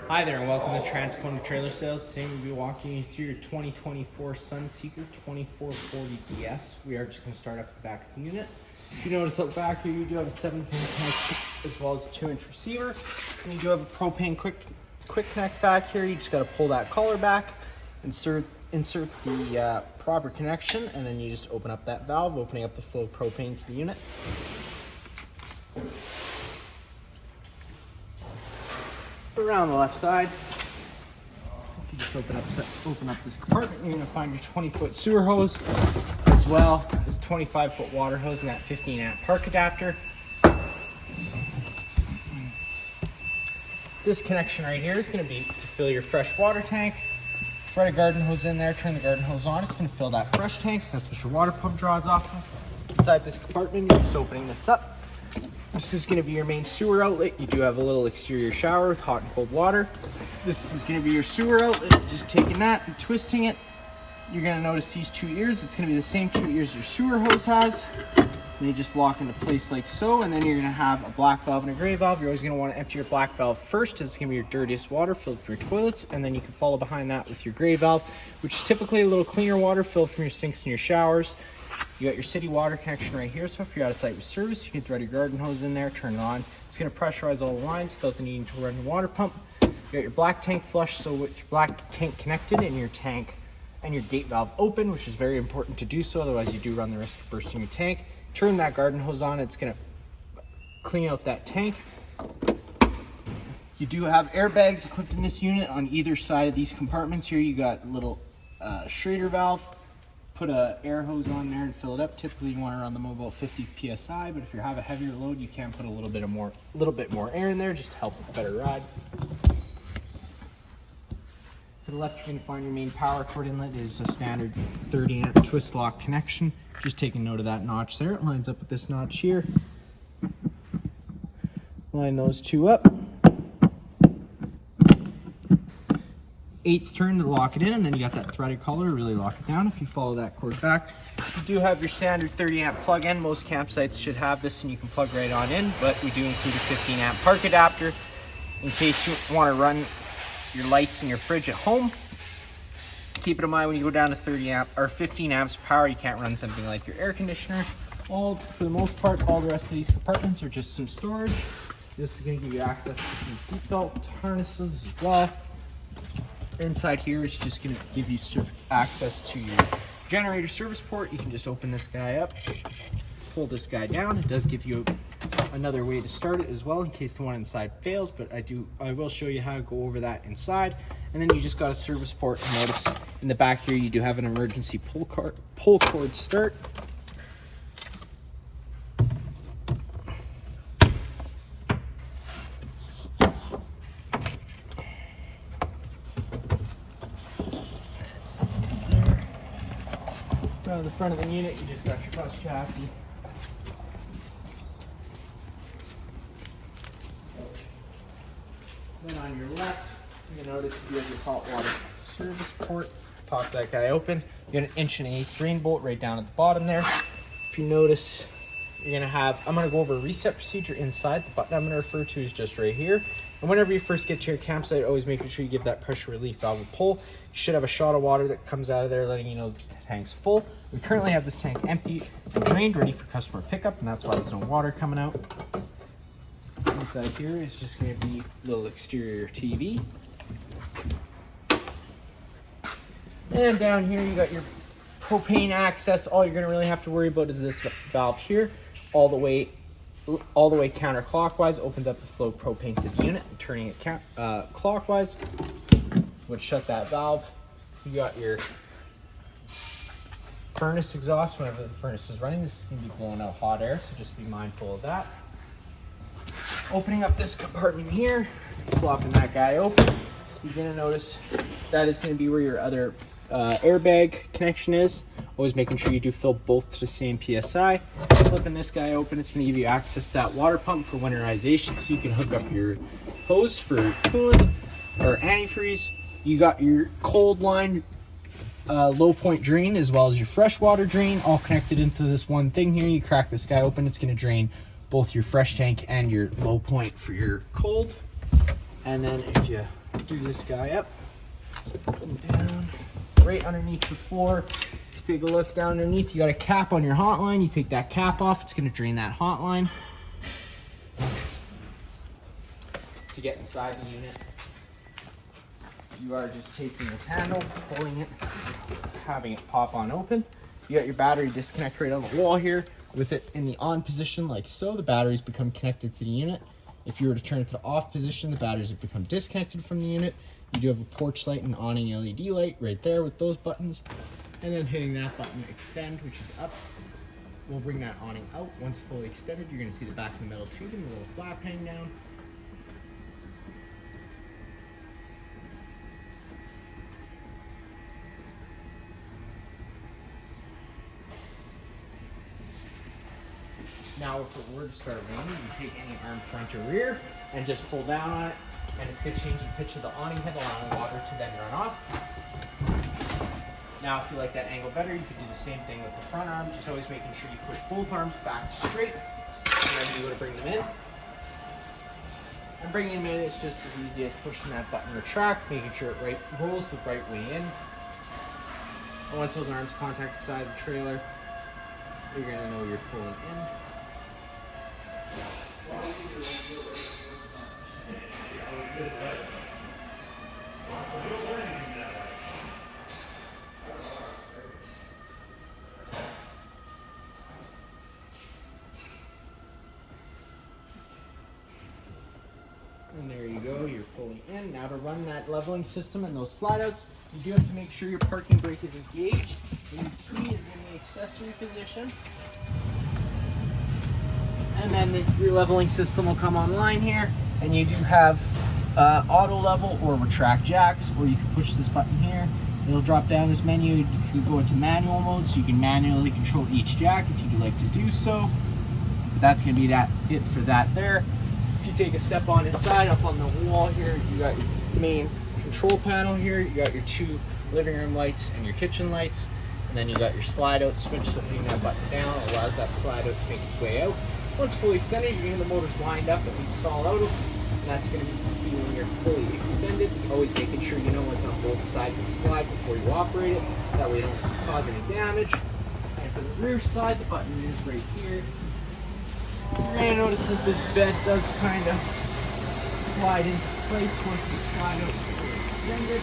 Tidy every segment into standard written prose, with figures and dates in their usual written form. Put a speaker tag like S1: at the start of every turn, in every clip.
S1: Hi there and welcome to Transcona Trailer Sales. Today we'll be walking you through your 2024 Sunseeker 2440 DS. We are just going to start off at the back of the unit. If you notice up back here, you do have a 7-pin connection as well as a 2-inch receiver. And you do have a propane quick connect back here. You just got to pull that collar back, insert the proper connection, and then you just open up that valve, opening up the flow of propane to the unit. Around the left side, if you just open up this compartment, you're going to find your 20-foot sewer hose as well as 25-foot water hose and that 15-amp park adapter. This connection right here is going to be to fill your fresh water tank. Thread a garden hose in there, turn the garden hose on, it's going to fill that fresh tank. That's what your water pump draws off of. Inside this compartment, you're just opening this up. This is going to be your main sewer outlet. You do have a little exterior shower with hot and cold water. This is going to be your sewer outlet. Just taking that and twisting it. You're going to notice these 2 ears. It's going to be the same 2 ears your sewer hose has. They just lock into place like so, and then you're going to have a black valve and a gray valve. You're always going to want to empty your black valve first, as it's going to be your dirtiest water filled from your toilets, and then you can follow behind that with your gray valve, which is typically a little cleaner water filled from your sinks and your showers. You got your city water connection right here, so if you're out of sight with service, you can thread your garden hose in there, turn it on. It's going to pressurize all the lines without the need to run the water pump. You got your black tank flush, so with your black tank connected and your tank and your gate valve open, which is very important to do so, otherwise you do run the risk of bursting your tank. Turn that garden hose on, it's going to clean out that tank. You do have airbags equipped in this unit on either side of these compartments here. You got a little Schrader valve. Put a air hose on there and fill it up. Typically you want to run them about 50 psi, but if you have a heavier load, you can put a little bit more air in there just to help with a better ride. To the left, you're going to find your main power cord inlet. It is a standard 30-amp twist lock connection. Just take a note of that notch there. It lines up with this notch here. Line those two up. 8th turn to lock it in, and then you got that threaded collar to really lock it down. If you follow that cord back, you do have your standard 30-amp plug-in. Most campsites should have this, and you can plug right on in, but we do include a 15-amp park adapter in case you want to run your lights in your fridge at home. Keep it in mind when you go down to 30 amp or 15 amps of power, you can't run something like your air conditioner. For the most part, all the rest of these compartments are just some storage. This is going to give you access to some seatbelt harnesses as well. Inside here is just going to give you access to your generator service port. You can just open this guy up, pull this guy down. It does give you another way to start it as well in case the one inside fails, but I will show you how to go over that inside. And then you just got a service port. Notice in the back here you do have an emergency pull cord start. Around the front of the unit, you just got your bus chassis. Then on your left, you're going to notice you have your hot water service port. Pop that guy open. You got an 1.1/8" drain bolt right down at the bottom there. If you notice, you're going to have, I'm going to go over a reset procedure inside. The button I'm going to refer to is just right here. And whenever you first get to your campsite, always making sure you give that pressure relief valve a pull. You should have a shot of water that comes out of there letting you know the tank's full. We currently have this tank empty and drained, ready for customer pickup, and that's why there's no water coming out. Inside here is just going to be a little exterior TV. And down here you got your propane access. All you're going to really have to worry about is this valve here. All the way counterclockwise opens up the flow of propane to the unit, and turning it clockwise would shut that valve. You got your furnace exhaust. Whenever the furnace is running, this is going to be blowing out hot air, so just be mindful of that. Opening up this compartment here, flopping that guy open, you're going to notice that is going to be where your other airbag connection is. Always making sure you do fill both to the same PSI. Flipping this guy open, it's going to give you access to that water pump for winterization, so you can hook up your hose for coolant or antifreeze. You got your cold line low point drain as well as your freshwater drain all connected into this one thing here. You crack this guy open, it's going to drain both your fresh tank and your low point for your cold. And then if you do this guy up and down, right underneath the floor. Take a look down underneath. You got a cap on your hot line. You take that cap off, it's going to drain that hot line. To get inside the unit, you are just taking this handle, pulling it, having it pop on open. You got your battery disconnect right on the wall here. With it in the on position like so, the batteries become connected to the unit. If you were to turn it to the off position, the batteries would become disconnected from the unit. You do have a porch light and awning LED light right there with those buttons. And then hitting that button, extend, which is up, will bring that awning out. Once fully extended, you're going to see the back of the metal tubing, the little flap hang down. Now, if it were to start raining, you take any arm front or rear and just pull down on it, and it's going to change the pitch of the awning head, allowing water to then run off. Now, if you like that angle better, you can do the same thing with the front arm, just always making sure you push both arms back straight, and then you go to bring them in. And bringing them in is just as easy as pushing that button retract, making sure it rolls the right way in. And once those arms contact the side of the trailer, you're going to know you're fully in. And there you go, you're fully in. Now to run that leveling system and those slide outs, you do have to make sure your parking brake is engaged and your key is in the accessory position. And then your leveling system will come online here, and you do have auto level or retract jacks, or you can push this button here. It'll drop down this menu. You can go into manual mode, so you can manually control each jack if you'd like to do so. But that's going to be it for that there. If you take a step on inside, up on the wall here, you got your main control panel here. You got your two living room lights and your kitchen lights. And then you got your slide out switch, so hitting that button down allows that slide out to make its way out. Once fully extended, you're getting the motors lined up and install out. And that's going to be when you're fully extended. Always making sure you know what's on both sides of the slide before you operate it. That way you don't cause any damage. And for the rear slide, the button is right here. You're going to notice that this bed does kind of slide into place once the slide out is fully extended.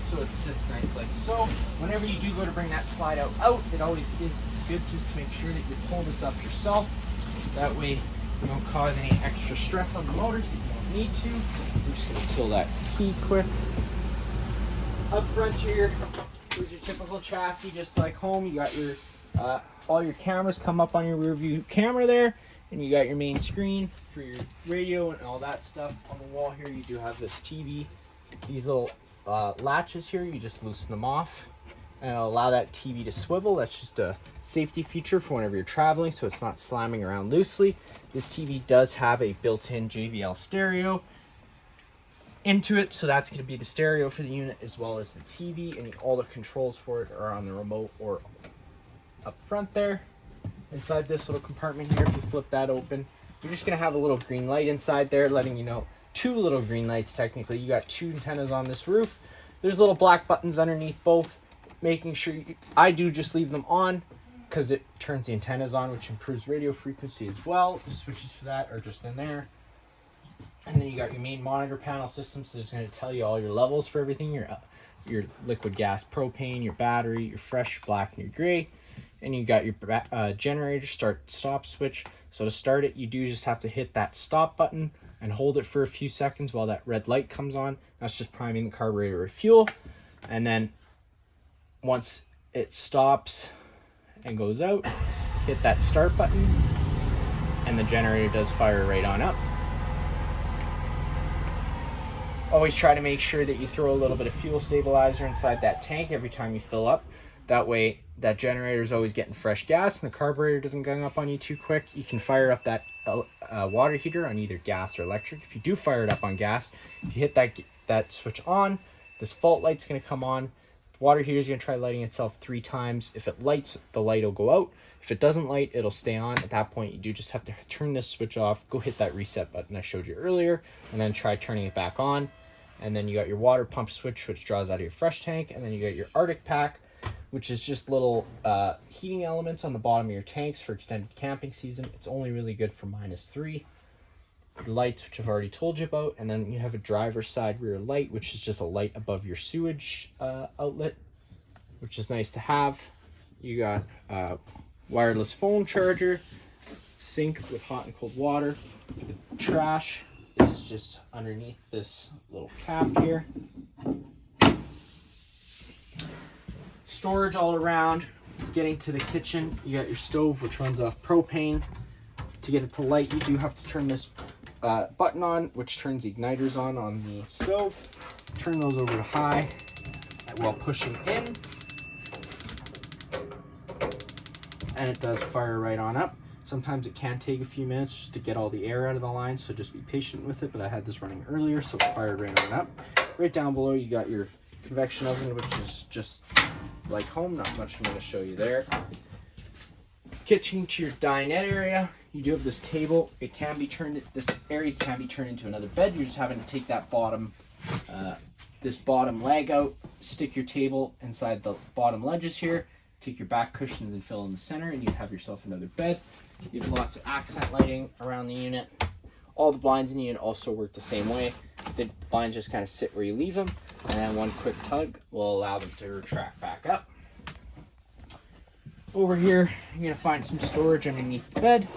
S1: So it sits nice like so. Whenever you do go to bring that slide out, it always is good just to make sure that you pull this up yourself. That way you don't cause any extra stress on the motors if you don't need to. We're just going to pull that key quick. Up front here, here's your typical chassis, just like home. You got your all your cameras come up on your rear view camera there, and you got your main screen for your radio and all that stuff. On the wall here, you do have this TV. These little latches here, you just loosen them off and it'll allow that TV to swivel. That's just a safety feature for whenever you're traveling, so it's not slamming around loosely. This TV does have a built-in JBL stereo into it, so that's going to be the stereo for the unit as well as the TV, and all the controls for it are on the remote or up front there. Inside this little compartment here, if you flip that open, you're just going to have a little green light inside there letting you know, two little green lights technically. You got two antennas on this roof. There's little black buttons underneath both, making sure I do just leave them on because it turns the antennas on, which improves radio frequency as well. The switches for that are just in there. And then you got your main monitor panel system, so it's going to tell you all your levels for everything, your liquid gas propane, your battery, your fresh, black, and your gray. And you got your generator start stop switch. So to start it, you do just have to hit that stop button and hold it for a few seconds while that red light comes on. That's just priming the carburetor with fuel. And then once it stops and goes out, hit that start button and the generator does fire right on up. Always try to make sure that you throw a little bit of fuel stabilizer inside that tank every time you fill up. That way that generator is always getting fresh gas and the carburetor doesn't gang up on you too quick. You can fire up that water heater on either gas or electric. If you do fire it up on gas, if you hit that switch on, this fault light's going to come on. The water heater is going to try lighting itself 3 times. If it lights, the light will go out. If it doesn't light, it'll stay on. At that point, you do just have to turn this switch off, go hit that reset button I showed you earlier, and then try turning it back on. And then you got your water pump switch, which draws out of your fresh tank. And then you got your Arctic pack, which is just little heating elements on the bottom of your tanks for extended camping season. It's only really good for -3. Your lights, which I've already told you about. And then you have a driver's side rear light, which is just a light above your sewage outlet, which is nice to have. You got wireless phone charger, sink with hot and cold water. For the trash is just underneath this little cap here. Storage all around. Getting to the kitchen, you got your stove, which runs off propane. To get it to light, you do have to turn this button on, which turns the igniters on the stove. Turn those over to high while pushing in, and it does fire right on up. Sometimes it can take a few minutes just to get all the air out of the line, so just be patient with it, but I had this running earlier, so it fired right on up. Right down below, you got your convection oven, which is just like home, not much I'm going to show you there. Kitchen to your dinette area. You do have this table. It can be turned, this area can be turned into another bed. You're just having to take that bottom, this bottom leg out, stick your table inside the bottom ledges here, take your back cushions and fill in the center, and you have yourself another bed. You have lots of accent lighting around the unit. All the blinds in the unit also work the same way. The blinds just kind of sit where you leave them, and then one quick tug will allow them to retract back up. Over here, you're going to find some storage underneath the bed.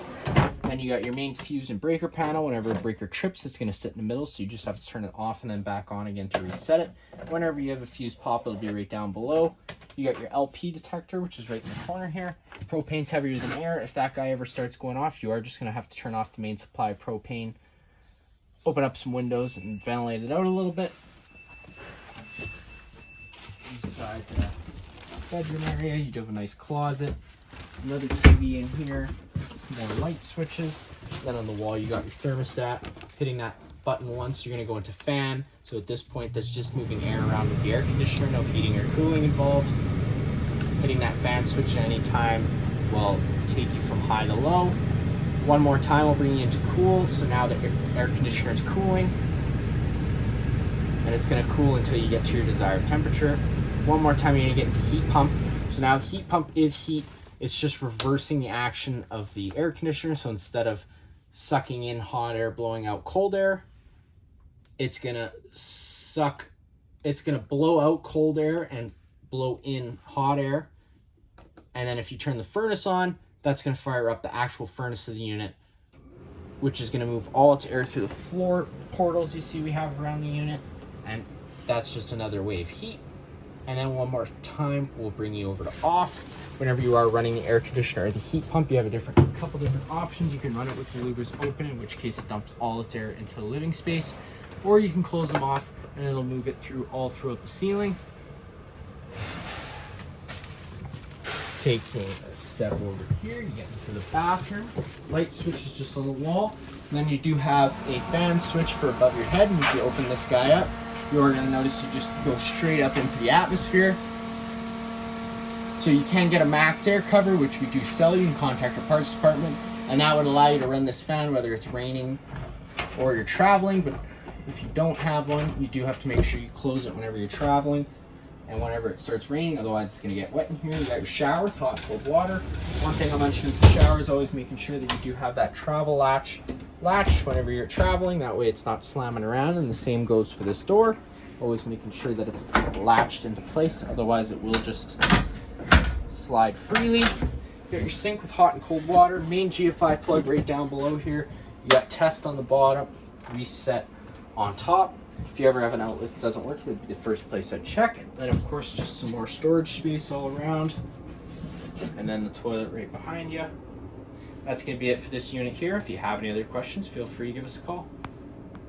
S1: Then you got your main fuse and breaker panel. Whenever a breaker trips, it's going to sit in the middle, so you just have to turn it off and then back on again to reset it. Whenever you have a fuse pop, it'll be right down below. You got your LP detector, which is right in the corner here. Propane's heavier than air. If that guy ever starts going off, you are just going to have to turn off the main supply of propane, open up some windows, and ventilate it out a little bit. Inside the bedroom area, you do have a nice closet, another TV in here, some more light switches. Then on the wall, you got your thermostat. Hitting that button once, you're going to go into fan. So at this point, that's just moving air around with the air conditioner, no heating or cooling involved. Hitting that fan switch at any time will take you from high to low. One more time will bring you into cool. So now the air conditioner is cooling, and it's going to cool until you get to your desired temperature. One more time, you're going to get into heat pump. So now heat pump is heat. It's just reversing the action of the air conditioner. So instead of sucking in hot air, blowing out cold air, it's going to blow out cold air and blow in hot air. And then if you turn the furnace on, that's going to fire up the actual furnace of the unit, which is going to move all its air through the floor portals you see we have around the unit. And that's just another way of heat. And then one more time, we'll bring you over to off. Whenever you are running the air conditioner or the heat pump, you have a couple different options. You can run it with the louvers open, in which case it dumps all its air into the living space, or you can close them off and it'll move it all throughout the ceiling. Taking a step over here, you get into the bathroom. Light switch is just on the wall. And then you do have a fan switch for above your head, and if you open this guy up, you're going to notice you just go straight up into the atmosphere. So you can get a max air cover, which we do sell. You can contact our parts department, and that would allow you to run this fan whether it's raining or you're traveling. But if you don't have one, you do have to make sure you close it whenever you're traveling and whenever it starts raining, otherwise it's going to get wet in here. You got your shower with hot and cold water. One thing I'll mention with the shower is always making sure that you do have that travel latch whenever you're traveling. That way it's not slamming around, and the same goes for this door. Always making sure that it's latched into place, otherwise it will just slide freely. You got your sink with hot and cold water, main GFI plug right down below here. You got test on the bottom, reset on top. If you ever have an outlet that doesn't work, it would be the first place I'd check. And then of course just some more storage space all around, and then the toilet right behind you. That's going to be it for this unit here. If you have any other questions, feel free to give us a call.